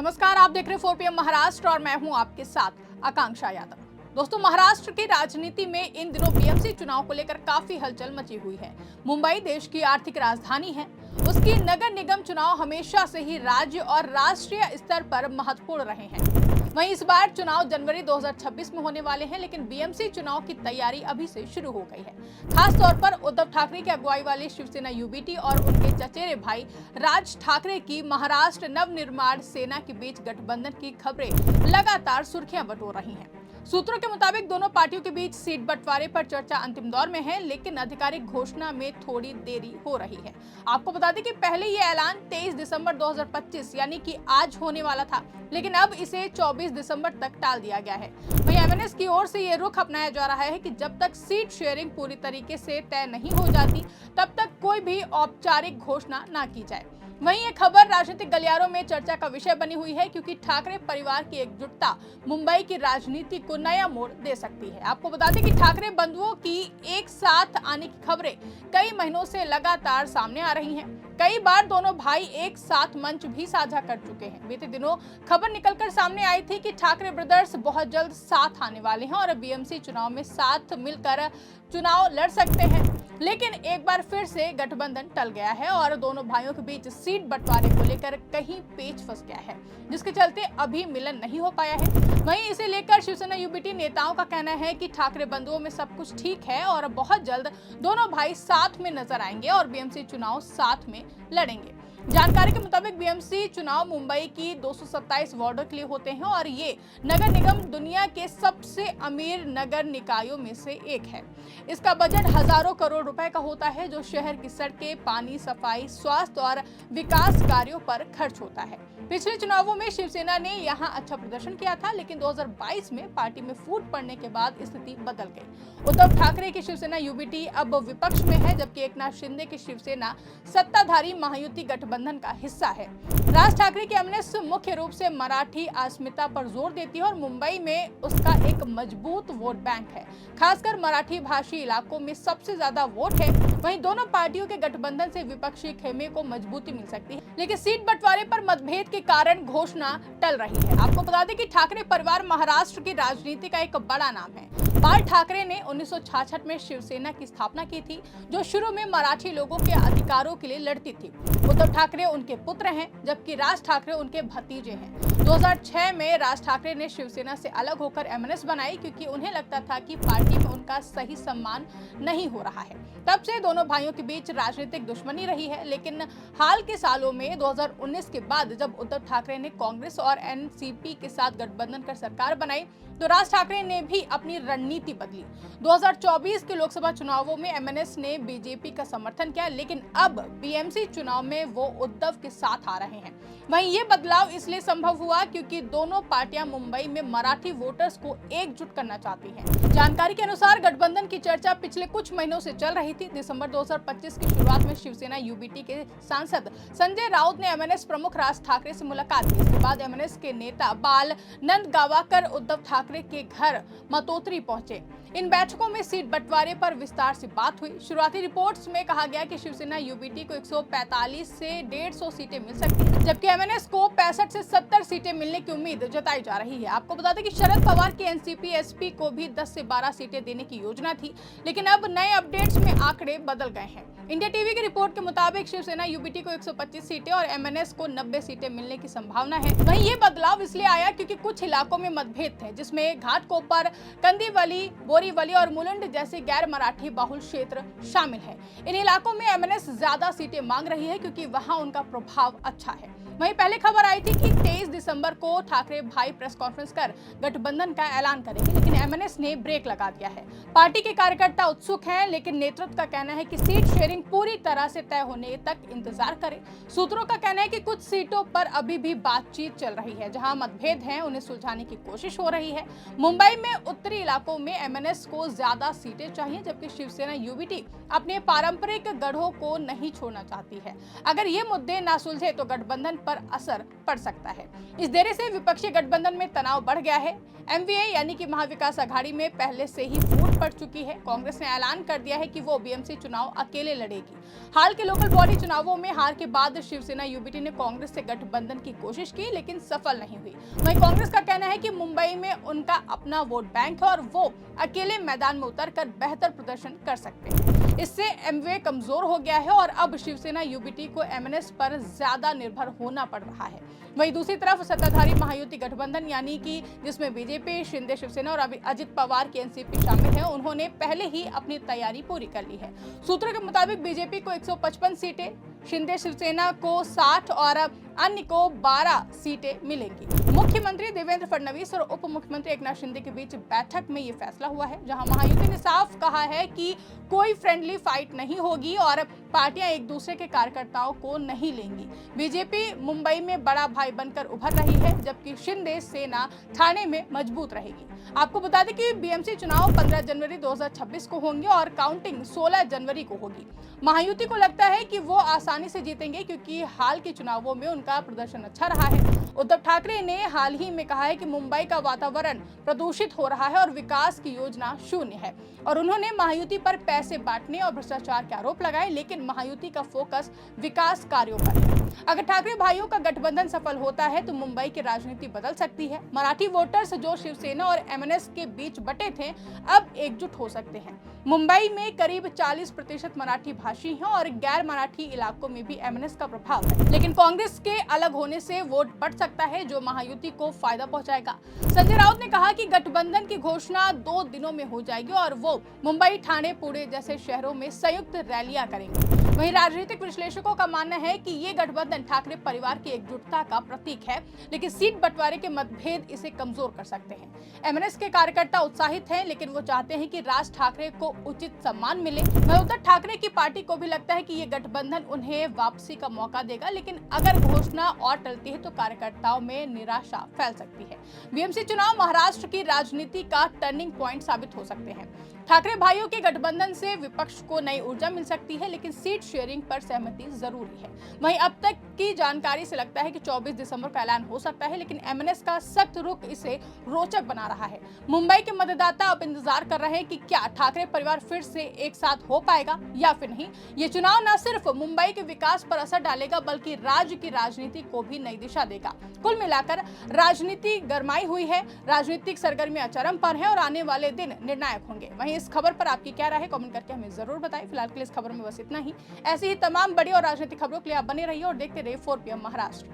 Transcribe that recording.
नमस्कार, आप देख रहे हैं 4 PM महाराष्ट्र और मैं हूं आपके साथ आकांक्षा यादव। दोस्तों, महाराष्ट्र की राजनीति में इन दिनों बीएमसी चुनाव को लेकर काफी हलचल मची हुई है। मुंबई देश की आर्थिक राजधानी है। उसकी नगर निगम चुनाव हमेशा से ही राज्य और राष्ट्रीय स्तर पर महत्वपूर्ण रहे हैं। वहीं इस बार चुनाव जनवरी 2026 में होने वाले हैं, लेकिन बीएमसी चुनाव की तैयारी अभी से शुरू हो गई है। खास तौर पर उद्धव ठाकरे की अगुवाई वाली शिवसेना यूबीटी और उनके चचेरे भाई राज ठाकरे की महाराष्ट्र नवनिर्माण सेना के बीच गठबंधन की खबरें लगातार सुर्खियां बटोर रही हैं। सूत्रों के मुताबिक दोनों पार्टियों के बीच सीट बंटवारे पर चर्चा अंतिम दौर में है, लेकिन आधिकारिक घोषणा में थोड़ी देरी हो रही है। आपको बता दें कि पहले ये ऐलान 23 दिसंबर 2025 यानी कि आज होने वाला था, लेकिन अब इसे 24 दिसंबर तक टाल दिया गया है। वहीं एमएनएस की ओर से ये रुख अपनाया जा रहा है कि जब तक सीट शेयरिंग पूरी तरीके से तय नहीं हो जाती, तब तक कोई भी औपचारिक घोषणा ना की जाए। वहीं ये खबर राजनीतिक गलियारों में चर्चा का विषय बनी हुई है, क्योंकि ठाकरे परिवार की एकजुटता मुंबई की राजनीति को नया मोड़ दे सकती है। आपको बता दें कि ठाकरे बंधुओं की एक साथ आने की खबरें कई महीनों से लगातार सामने आ रही हैं। कई बार दोनों भाई एक साथ मंच भी साझा कर चुके हैं। बीते दिनों खबर निकलकर सामने आई थी कि ठाकरे ब्रदर्स बहुत जल्द साथ आने वाले हैं और बीएमसी चुनाव में साथ मिलकर चुनाव लड़ सकते हैं। लेकिन एक बार फिर से गठबंधन टल गया है और दोनों भाइयों के बीच सीट बंटवारे को लेकर कहीं पेच फंस गया है, जिसके चलते अभी मिलन नहीं हो पाया है। वहीं इसे लेकर शिवसेना यूबीटी नेताओं का कहना है कि ठाकरे बंधुओं में सब कुछ ठीक है और बहुत जल्द दोनों भाई साथ में नजर आएंगे और बीएमसी चुनाव साथ में लड़ेंगे। जानकारी के मुताबिक बीएमसी चुनाव मुंबई की 227 वार्डों के लिए होते हैं और ये नगर निगम दुनिया के सबसे अमीर नगर निकायों में से एक है। इसका बजट हजारों करोड़ रुपए का होता है, जो शहर की सड़कें, पानी, सफाई, स्वास्थ्य और विकास कार्यों पर खर्च होता है। पिछले चुनावों में शिवसेना ने यहां अच्छा प्रदर्शन किया था, लेकिन 2022 में पार्टी में फूट पड़ने के बाद स्थिति बदल गई। उद्धव ठाकरे की शिवसेना यूबीटी अब विपक्ष में है, जबकि एकनाथ शिंदे की शिवसेना सत्ताधारी महायुति गठबंधन का हिस्सा है। राज ठाकरे की एमएनएस मुख्य रूप से मराठी अस्मिता पर जोर देती है और मुंबई में उसका एक मजबूत वोट बैंक है। खासकर मराठी भाषी इलाकों में सबसे ज्यादा वोट है। वहीं दोनों पार्टियों के गठबंधन से विपक्षी खेमे को मजबूती मिल सकती है, लेकिन सीट बंटवारे पर मतभेद के कारण घोषणा टल रही है। आपको बता दें कि ठाकरे परिवार महाराष्ट्र की राजनीति का एक बड़ा नाम है। बाल ठाकरे ने 1966 में शिवसेना की स्थापना की थी, जो शुरू में मराठी लोगों के अधिकारों के लिए लड़ती थी। उद्धव ठाकरे उनके पुत्र हैं, जबकि राज ठाकरे उनके भतीजे हैं। 2006 में राज ठाकरे ने शिवसेना से अलग होकर एमएनएस बनाई, क्योंकि उन्हें लगता था कि पार्टी में उनका सही सम्मान नहीं हो रहा है। तब से दोनों भाइयों के बीच राजनीतिक दुश्मनी रही है, लेकिन हाल के सालों में 2019 के बाद जब उद्धव ठाकरे ने कांग्रेस और एनसीपी के साथ गठबंधन कर सरकार बनाई, तो राज ठाकरे ने भी अपनी रणनीति बदली। 2024 के लोकसभा चुनावों में एमएनएस ने बीजेपी का समर्थन किया, लेकिन अब बीएमसी चुनाव में वो उद्धव के साथ आ रहे हैं। वहीं ये बदलाव इसलिए संभव हुआ क्योंकि दोनों पार्टियां मुंबई में मराठी वोटर्स को एकजुट करना चाहती हैं। जानकारी के अनुसार गठबंधन की चर्चा पिछले कुछ महीनों से चल रही थी। दिसंबर 2025 की शुरुआत में शिवसेना यूबीटी के सांसद संजय राउत ने एमएनएस प्रमुख राज ठाकरे से मुलाकात की। इसके बाद एमएनएस के नेता बाल नंदगावाकर उद्धव ठाकरे के घर मतोत्री पहुंचे। इन बैठकों में सीट बंटवारे पर विस्तार से बात हुई। शुरुआती रिपोर्ट्स में कहा गया कि शिवसेना यूबीटी को 145 से 150 सीटें मिल सकती हैं, जबकि एमएनएस को 65 से 70 सीटें मिलने की उम्मीद जताई जा रही है। आपको बता दें कि शरद पवार की एनसीपी एसपी को भी 10 से 12 सीटें देने की योजना थी, लेकिन अब नए अपडेट्स में आंकड़े बदल गए हैं। इंडिया टीवी की रिपोर्ट के मुताबिक शिवसेना यूबीटी को 125 सीटें और एमएनएस को 90 सीटें मिलने की संभावना है। वहीं ये बदलाव इसलिए आया क्योंकि कुछ इलाकों में मतभेद थे, जिसमें घाटकोपर, कंदीवली, बोरीवली और मुलुंड जैसे गैर मराठी बहुल क्षेत्र शामिल है। इन इलाकों में एमएनएस ज्यादा सीटें मांग रही है, क्योंकि वहां उनका प्रभाव अच्छा है। वहीं पहले खबर आई थी कि 23 दिसंबर को ठाकरे भाई प्रेस कॉन्फ्रेंस कर गठबंधन का ऐलान करेंगे, लेकिन एमएनएस ने ब्रेक लगा दिया है। पार्टी के कार्यकर्ता उत्सुक हैं, लेकिन नेतृत्व का कहना है कि सीट शेयरिंग पूरी तरह से तय होने तक इंतजार करें। सूत्रों का कहना है कि कुछ सीटों पर अभी भी बातचीत चल रही है। जहां मतभेद हैं, उन्हें सुलझाने की कोशिश हो रही है। मुंबई में उत्तरी इलाकों में एमएनएस को ज्यादा सीटें चाहिए, जबकि शिवसेना यूबीटी अपने पारंपरिक गढ़ों को नहीं छोड़ना चाहती है। अगर ये मुद्दे ना सुलझे तो गठबंधन पर असर पड़ सकता है। इस देरी से विपक्षी गठबंधन में तनाव बढ़ गया है। एमवीए यानी कि महाविकास आघाड़ी में पहले से ही फूट पड़ चुकी है। कांग्रेस ने ऐलान कर दिया है कि वो बीएमसी चुनाव अकेले लड़ेगी। हाल के लोकल बॉडी चुनावों में हार के बाद शिवसेना यूबीटी ने कांग्रेस से गठबंधन की कोशिश की, लेकिन सफल नहीं हुई। वहीं कांग्रेस का कहना है कि मुंबई में उनका अपना वोट बैंक है और वो अकेले मैदान में उतरकर बेहतर प्रदर्शन कर सकते हैं। इससे एमवे कमजोर हो गया है और अब शिवसेना यूबीटी को एमएनएस पर ज्यादा निर्भर होना पड़ रहा है। वहीं दूसरी तरफ सत्ताधारी महायुति गठबंधन यानी कि जिसमें बीजेपी, शिंदे शिवसेना और अजित पवार की एनसीपी शामिल है, उन्होंने पहले ही अपनी तैयारी पूरी कर ली है। सूत्रों के मुताबिक बीजेपी को 155 सीटें, शिंदे शिवसेना को 60 और अन्य को 12 सीटें मिलेंगी। मुख्यमंत्री देवेंद्र फडणवीस और उप मुख्यमंत्री एकनाथ शिंदे के बीच बैठक में ये फैसला हुआ है, जहां महायुति ने साफ कहा है कि कोई फ्रेंडली फाइट नहीं होगी और पार्टियां एक दूसरे के कार्यकर्ताओं को नहीं लेंगी। बीजेपी मुंबई में बड़ा भाई बनकर उभर रही है, जबकि शिंदे सेना ठाणे में मजबूत रहेगी। आपको बता दें कि बीएमसी चुनाव 15 जनवरी 2026 को होंगे और काउंटिंग 16 जनवरी को होगी। महायुति को लगता है कि वो आसानी से जीतेंगे क्योंकि हाल के चुनावों में उनका प्रदर्शन अच्छा रहा है। उद्धव ठाकरे ने हाल ही में कहा है कि मुंबई का वातावरण प्रदूषित हो रहा है और विकास की योजना शून्य है, और उन्होंने महायुति पर पैसे बांटने और भ्रष्टाचार के आरोप लगाए, लेकिन महायुति का फोकस विकास कार्यों पर है। अगर ठाकरे भाइयों का गठबंधन सफल होता है तो मुंबई की राजनीति बदल सकती है। मराठी वोटर्स जो शिवसेना और एमएनएस के बीच बटे थे, अब एकजुट हो सकते हैं। मुंबई में करीब 40% मराठी भाषी हैं और गैर मराठी इलाकों में भी एमएनएस का प्रभाव है, लेकिन कांग्रेस के अलग होने से वोट बढ़ सकता है, जो महायुति को फायदा पहुंचाएगा। संजय राउत ने कहा कि गठबंधन की घोषणा 2 दिनों में हो जाएगी और वो मुंबई, ठाणे, पुणे जैसे शहरों में संयुक्त रैलियां करेंगे। वहीं राजनीतिक विश्लेषकों का मानना है कि ये गठबंधन ठाकरे परिवार की एकजुटता का प्रतीक है, लेकिन सीट बंटवारे के मतभेद इसे कमजोर कर सकते हैं। एमएनएस के कार्यकर्ता उत्साहित हैं, लेकिन वो चाहते हैं कि राज ठाकरे को उचित सम्मान मिले। वहीं उद्धव ठाकरे की पार्टी को भी लगता है कि ये गठबंधन उन्हें वापसी का मौका देगा, लेकिन अगर घोषणा और टलती है तो कार्यकर्ताओं में निराशा फैल सकती है। बीएमसी चुनाव महाराष्ट्र की राजनीति का टर्निंग पॉइंट साबित हो सकते हैं। ठाकरे भाइयों के गठबंधन से विपक्ष को नई ऊर्जा मिल सकती है, लेकिन सीट शेयरिंग पर सहमति जरूरी है। वहीं अब तक की जानकारी से लगता है कि 24 दिसंबर का ऐलान हो सकता है, लेकिन एमएनएस का सख्त रुख इसे रोचक बना रहा है। मुंबई के मतदाता अब इंतजार कर रहे हैं कि क्या ठाकरे परिवार फिर से एक साथ हो पाएगा या फिर नहीं। ये चुनाव न सिर्फ मुंबई के विकास पर असर डालेगा, बल्कि राज्य की राजनीति को भी नई दिशा देगा। कुल मिलाकर राजनीति गरमाई हुई है, राजनीतिक सरगर्मियां चरम पर है और आने वाले दिन निर्णायक होंगे। वहीं इस खबर पर आपकी क्या राय है, कमेंट करके हमें जरूर बताएं। फिलहाल के लिए इस खबर में बस इतना ही। ऐसी ही तमाम बड़ी और राजनीतिक खबरों के लिए आप बने रहिए और देखते रहिए 4PM महाराष्ट्र।